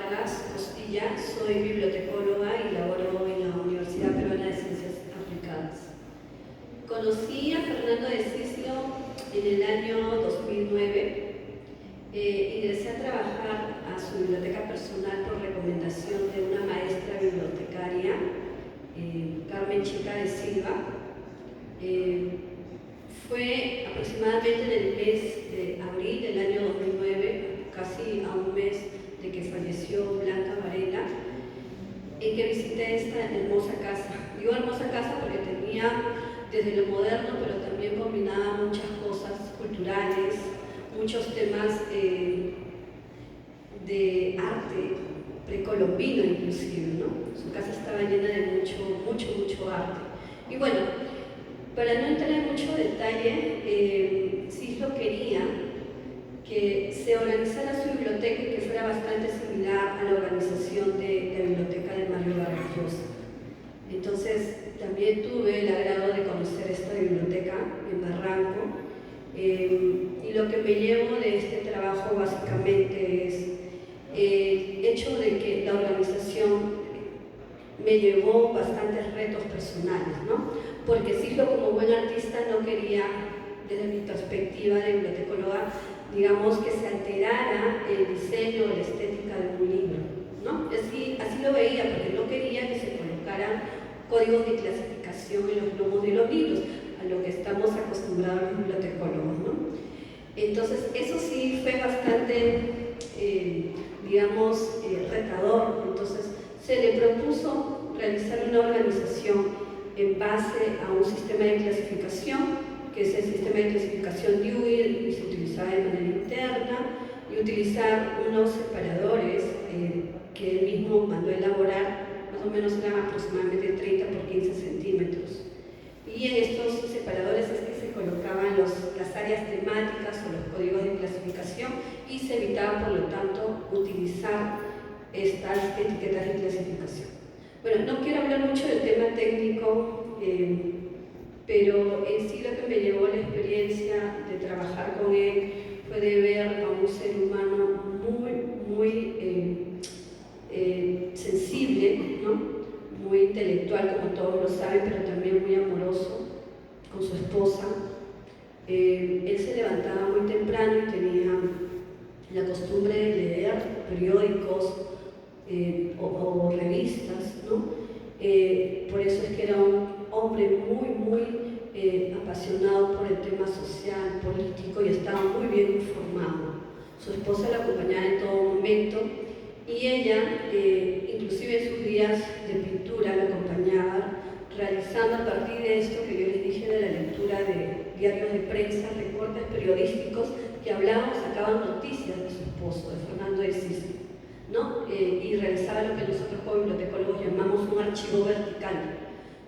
Costilla, soy bibliotecóloga y laboro en la Universidad Peruana de Ciencias Aplicadas. Conocí a Fernando de Cislo en el año 2009. Ingresé a trabajar a su biblioteca personal por recomendación de una maestra bibliotecaria, Carmen Chica de Silva. Fue aproximadamente en el mes de abril del año 2009, casi a un mes de que falleció Blanca Varela, en que visité esta hermosa casa. Digo hermosa casa porque tenía desde lo moderno, pero también combinaba muchas cosas culturales, muchos temas de arte precolombino inclusive, ¿no? Su casa estaba llena de mucho arte. Y bueno, para no entrar en mucho detalle, Cislo quería que se organizara su biblioteca y que fuera bastante similar a la organización de la biblioteca de Mario Vargas Llosa. Entonces también tuve el agrado de conocer esta biblioteca en Barranco, y lo que me llevo de este trabajo básicamente es el hecho de que la organización me llevó bastantes retos personales, ¿no? Porque Cislo, como buen artista, no quería, desde mi perspectiva de bibliotecóloga, digamos, que se alterara el diseño o la estética de un libro, ¿no? Así lo veía, porque no quería que se colocaran códigos de clasificación en los lomos de los libros, a lo que estamos acostumbrados los bibliotecólogos, ¿no? Entonces, eso sí fue bastante, digamos, retador. Entonces, se le propuso realizar una organización en base a un sistema de clasificación, que es el sistema de clasificación Dewey, y se utilizaba de manera interna, y utilizar unos separadores que él mismo mandó elaborar, más o menos eran aproximadamente 30 por 15 centímetros. Y en estos separadores es que se colocaban las áreas temáticas o los códigos de clasificación, y se evitaba, por lo tanto, utilizar estas etiquetas de clasificación. Bueno, no quiero hablar mucho del tema técnico, pero en sí lo que me llevó la experiencia de trabajar con él fue de ver a un ser humano muy sensible, ¿no? Muy intelectual, como todos lo saben, pero también muy amoroso con su esposa. Él se levantaba muy temprano y tenía la costumbre de leer periódicos o revistas, ¿no? Por eso es que era un hombre muy apasionado por el tema social, político, y estaba muy bien informado. Su esposa la acompañaba en todo momento, y ella, inclusive en sus días de pintura, la acompañaba realizando, a partir de esto que yo les dije de la lectura de diarios de prensa, recortes periodísticos que hablaban o sacaban noticias de su esposo, de Fernando de Cislo, ¿no? Y realizaba lo que nosotros como bibliotecólogos llamamos un archivo vertical,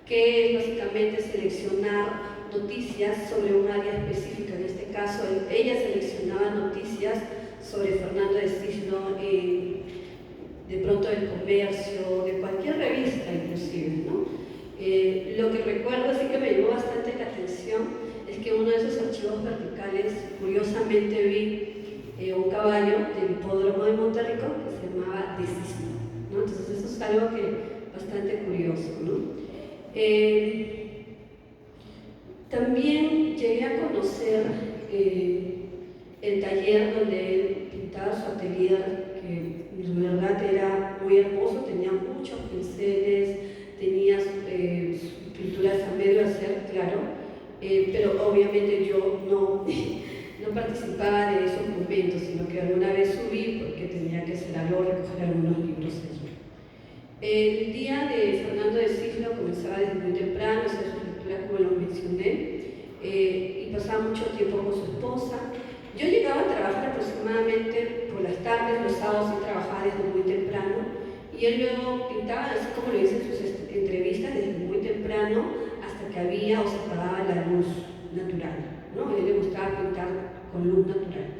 que es básicamente seleccionar noticias sobre un área específica. En este caso, ella seleccionaba noticias sobre Fernando de Cislo, de pronto del Comercio, de cualquier revista inclusive, ¿no? Lo que recuerdo, así que me llamó bastante la atención, es que uno de esos archivos verticales, curiosamente vi un caballo del hipódromo de Monterrico que se llamaba De Cislo, ¿no? Entonces eso es algo que bastante curioso, ¿no? También llegué a conocer el taller donde él pintaba su atelier, que en verdad era muy hermoso, tenía muchos pinceles, tenía pinturas a medio hacer, claro, pero obviamente yo no participaba de esos momentos, sino que alguna vez subí porque tenía que hacer algo, recoger algunos libros allí. El día de Fernando de Cislo comenzaba desde muy temprano, hacer sus lecturas, como lo mencioné, y pasaba mucho tiempo con su esposa. Yo llegaba a trabajar aproximadamente por las tardes, los sábados sí trabajaba desde muy temprano, y él luego pintaba, así como lo dice en sus entrevistas, desde muy temprano hasta que había o se apagaba la luz natural, ¿no? A él le gustaba pintar con luz natural.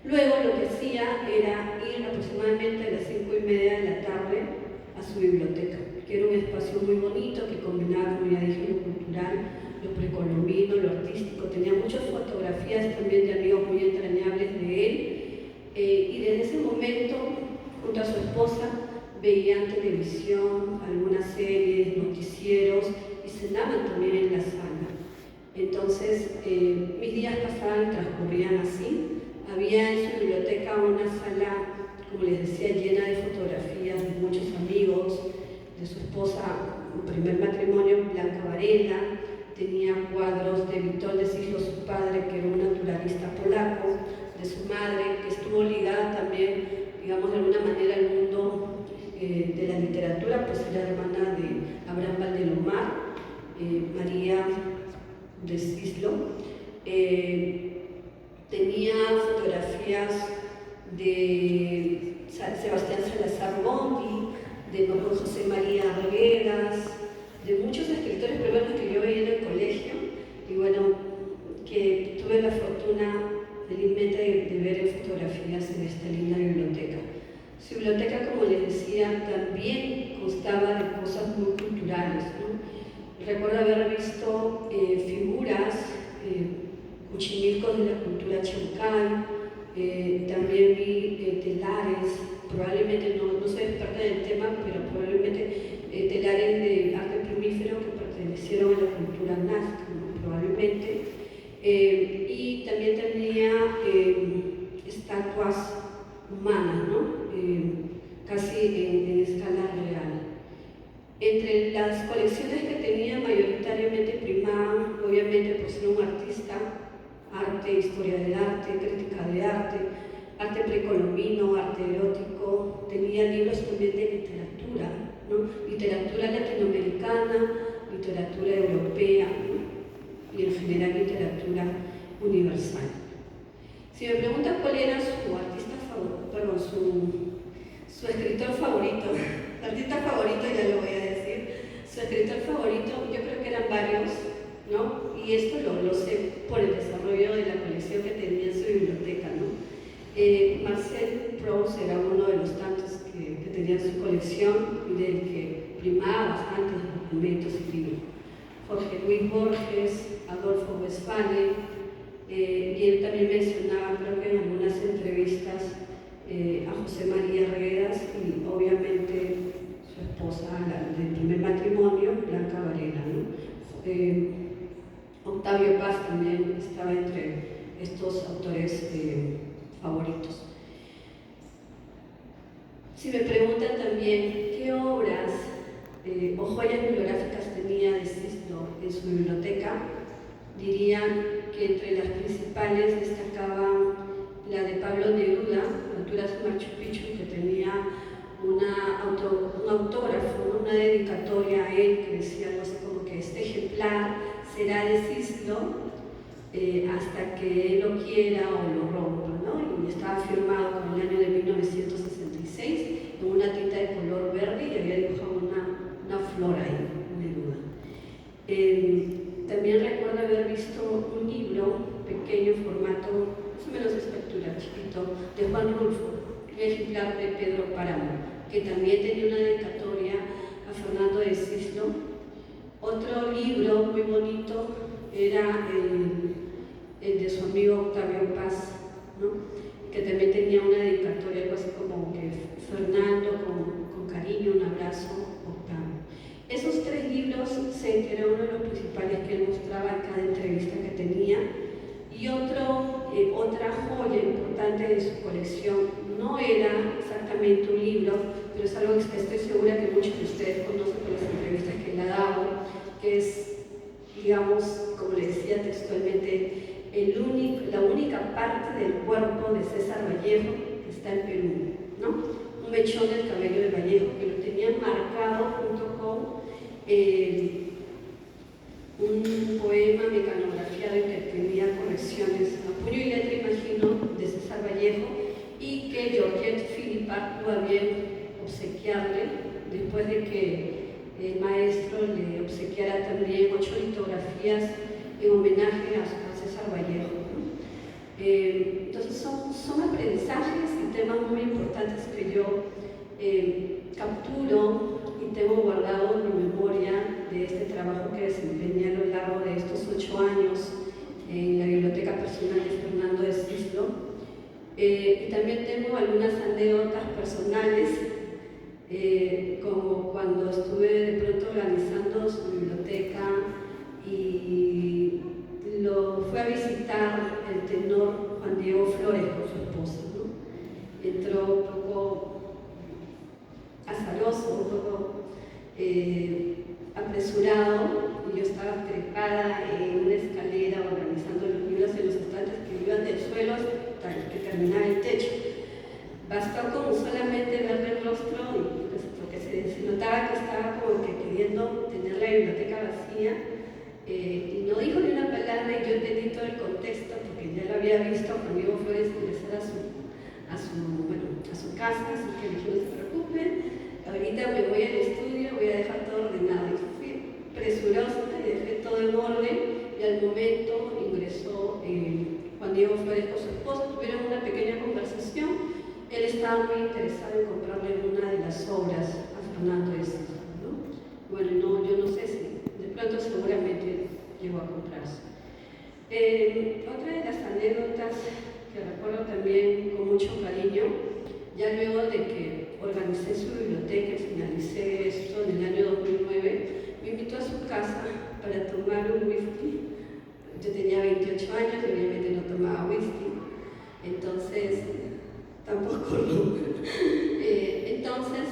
Luego lo que hacía era ir aproximadamente a las 5:30 de la tarde a su biblioteca, que era un espacio muy bonito que combinaba, como ya dije, lo cultural, lo precolombino, lo artístico. Tenía muchas fotografías también de amigos muy entrañables de él, y desde ese momento junto a su esposa, veían televisión, algunas series, noticieros y cenaban también en la sala. Entonces, mis días pasaban y transcurrían así. Había en su biblioteca una sala, como les decía, llena de fotografías de muchos amigos, de su esposa, un primer matrimonio, Blanca Varela. Tenía cuadros de Witold de Sislo, su padre, que era un naturalista polaco, de su madre, que estuvo ligada también, digamos, de alguna manera al mundo de la literatura, pues era hermana de Abraham Valdelomar, María de Sislo. Tenía fotografías de Sebastián Salazar Bondi, de José María Arguedas, de muchos escritores peruanos que yo veía en el colegio, y bueno, que tuve la fortuna felizmente de ver en fotografías en esta linda biblioteca. Su biblioteca, como les decía, también constaba de cosas muy culturales, ¿no? Recuerdo haber visto figuras, cuchimilcos de la cultura chancay, también vi telares, probablemente no soy experta en el tema, pero probablemente telares de arte plumífero que pertenecieron a la cultura nazca, ¿no? Probablemente. Y también tenía estatuas humanas, ¿no? Casi en escala real. Entre las colecciones que tenía, mayoritariamente primaban, obviamente por ser un artista, arte, historia del arte, crítica de arte, arte precolombino, arte erótico. Tenía libros también de literatura, ¿no? Literatura latinoamericana, literatura europea, ¿no? Y en general literatura universal. Si me preguntan cuál era su artista favorito, perdón, su escritor favorito, artista favorito ya lo voy a decir, su escritor favorito, yo creo que eran varios, ¿no? Y esto lo sé por el desarrollo de la colección que tenía en su biblioteca, ¿no? Marcel Proust era uno de los tantos que tenía en su colección y del que primaba bastantes documentos y libros. Jorge Luis Borges, Adolfo Westphalen, y él también mencionaba, creo que en algunas entrevistas, a José María Arguedas y obviamente su esposa del primer matrimonio, Blanca Varela, ¿no? Octavio Paz también estaba entre estos autores favoritos. Si me preguntan también qué obras o joyas bibliográficas tenía de Sislo en su biblioteca, dirían que entre las principales destacaban la de Pablo Neruda, Aventuras de Machu Picchu, que tenía un autógrafo, ¿no? Una dedicatoria a él que decía algo así como que este ejemplar será de Sislo hasta que él lo quiera o lo rompa, ¿no? Y estaba firmado con el año de 1966 en una tinta de color verde y había dibujado una flor ahí, Neruda. También recuerdo haber visto un libro pequeño, formato más o menos espectral, chiquito, de Juan Rulfo, un ejemplar de Pedro Páramo, que también tenía una dedicatoria a Fernando de Sislo. Otro libro muy bonito era el de su amigo Octavio Paz, ¿no? Que también tenía una dedicatoria, algo así como que Fernando con cariño, un abrazo, Octavio. Esos tres libros sé que era uno de los principales que él mostraba en cada entrevista que tenía. Y otra joya importante de su colección no era exactamente un libro, pero es algo que estoy segura que muchos de ustedes conocen por las entrevistas que él ha dado, que es, digamos, como le decía textualmente, la única parte del cuerpo de César Vallejo que está en Perú, ¿no? Un mechón del cabello de Vallejo que lo tenían marcado junto con un poema mecanografiado y que tenía correcciones a puño y letra, imagino, de César Vallejo, y que Georgette Philippat tuvo a bien obsequiarle después de que el maestro le obsequiara también 8 litografías en homenaje a César Vallejo, ¿no? Entonces son aprendizajes y temas muy importantes que yo capturo y tengo guardado en mi memoria de este trabajo que desempeñé a lo largo de estos 8 años en la biblioteca personal de Fernando de Sislo. Y también tengo algunas anécdotas personales, como cuando estuve de pronto organizando su biblioteca y lo fue a visitar el tenor Juan Diego Flores con su esposa, ¿no? Entró un poco azaroso, un poco apresurado, y yo estaba trepada en una escalera organizando los libros en los estantes que iban del suelo hasta que terminaba el techo. Bastó como solamente verle el rostro, porque se notaba que estaba como que queriendo tener la biblioteca vacía, y no dijo ni una palabra, y yo entendí todo el contexto porque ya lo había visto a Juan Diego Flores ingresar a su casa, así que dije: no se preocupen, ahorita me voy al estudio, voy a dejar todo ordenado. Y fui presurosa y dejé todo en orden, y al momento ingresó Juan Diego Flores con su esposa, tuvieron una pequeña conversación. Él estaba muy interesado en comprarle una de las obras a Fernando Estes, ¿no? Bueno, no, yo no sé si de pronto seguramente llegó a comprarse. Otra de las anécdotas que recuerdo también con mucho cariño, ya luego de que organicé su biblioteca y finalicé esto en el año 2009, me invitó a su casa para tomar un whisky. Yo tenía 28 años y obviamente no tomaba whisky, entonces tampoco no. Entonces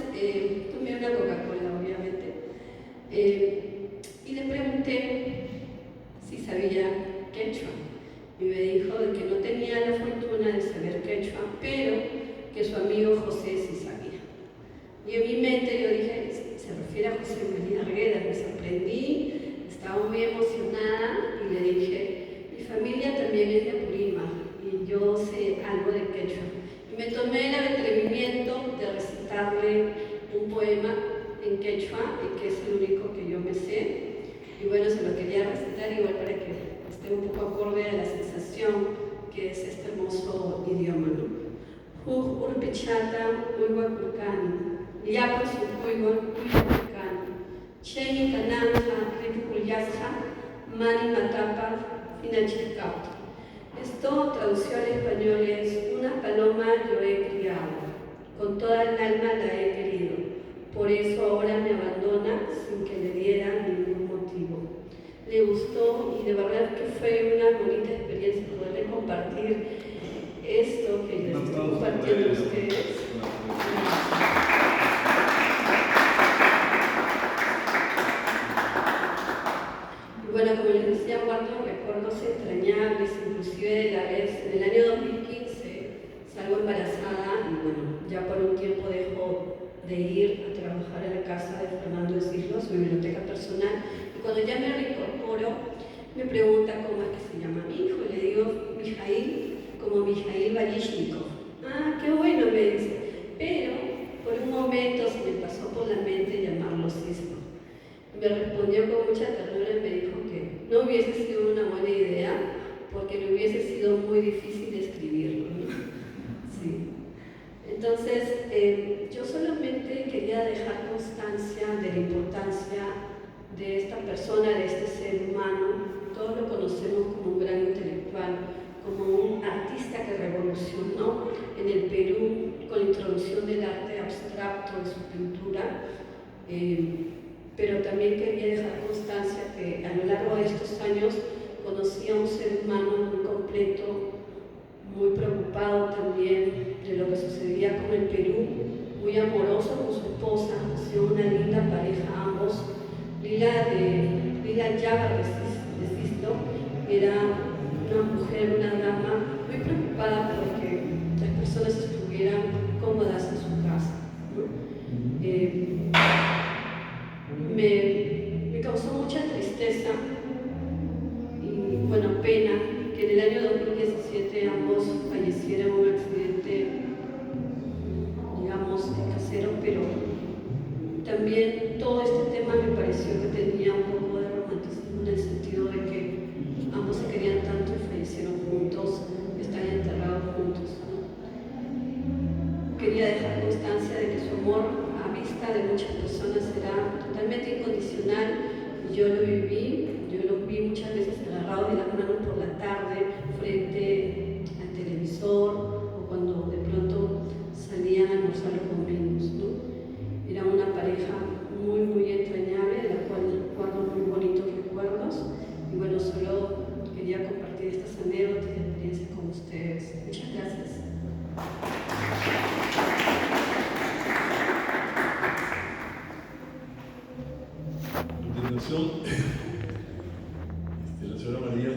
tomé una Coca-Cola, obviamente, y le pregunté si sabía quechua, y me dijo de que no tenía la fortuna de saber quechua, pero que su amigo José sí sabía. Y en mi mente yo dije: se refiere a José María Arguedas. Me sorprendí, estaba muy emocionada y le dije: mi familia también es de Apurímac y yo sé algo de quechua. Y me tomé el atrevimiento de recitarle un poema en quechua, que es el único que yo me sé. Y bueno, se lo quería recitar igual para que esté un poco acorde a la sensación que es este hermoso idioma, ¿no? Huj urpichata uywakurkani, llapas uywakurkani, cheni kananja ripukulyasja, mani matapa finachikauta. Esto, traducción al español, es: una paloma yo he criado, con toda el alma la he querido, por eso ahora me abandona sin que le diera ningún motivo. Le gustó, y de verdad que fue una bonita experiencia poderle compartir esto que les estoy compartiendo a ustedes. Y bueno, como les decía, guardo recuerdos entrañables, inclusive de la vez, en el año 2015 salgo embarazada y bueno, ya por un tiempo dejo de ir a trabajar a la casa de Fernando Esguislo, su biblioteca personal, y cuando ya me reincorporo, me pregunta cómo es que se llama mi hijo, y le digo: Mijail, como Mijail Balishnikov. Ah, qué bueno, me dice, pero por un momento se me pasó por la mente llamarlo Cisco. Me respondió con mucha ternura y me dijo que no hubiese sido una buena idea porque le hubiese sido muy difícil escribirlo, ¿no? Sí. Entonces, yo solamente quería dejar constancia de la importancia de esta persona, de este ser humano. Todos lo conocemos como un gran intelectual, como un artista que revolucionó en el Perú con la introducción del arte abstracto en su pintura, pero también quería dejar constancia que a lo largo de estos años conocí a un ser humano muy completo, muy preocupado también de lo que sucedía con el Perú, muy amoroso con su esposa, ha sido una linda pareja ambos. Lila Llaga Resisto era una mujer, una dama muy preocupada porque las personas estuvieran cómodas en su casa, ¿no? Me causó mucha tristeza y bueno, pena que en el año 2017 ambos fallecieran en un accidente, digamos, casero, pero también todo este tema me pareció que tenía un poco de romanticismo en el sentido de que ambos se querían tanto y fallecieron juntos, están enterrados juntos, ¿no? Quería dejar constancia de que su amor a vista de muchas personas era totalmente incondicional, y yo lo viví. Yo los vi muchas veces agarrados de las manos por la tarde frente al televisor, o cuando de pronto A continuación, la señora María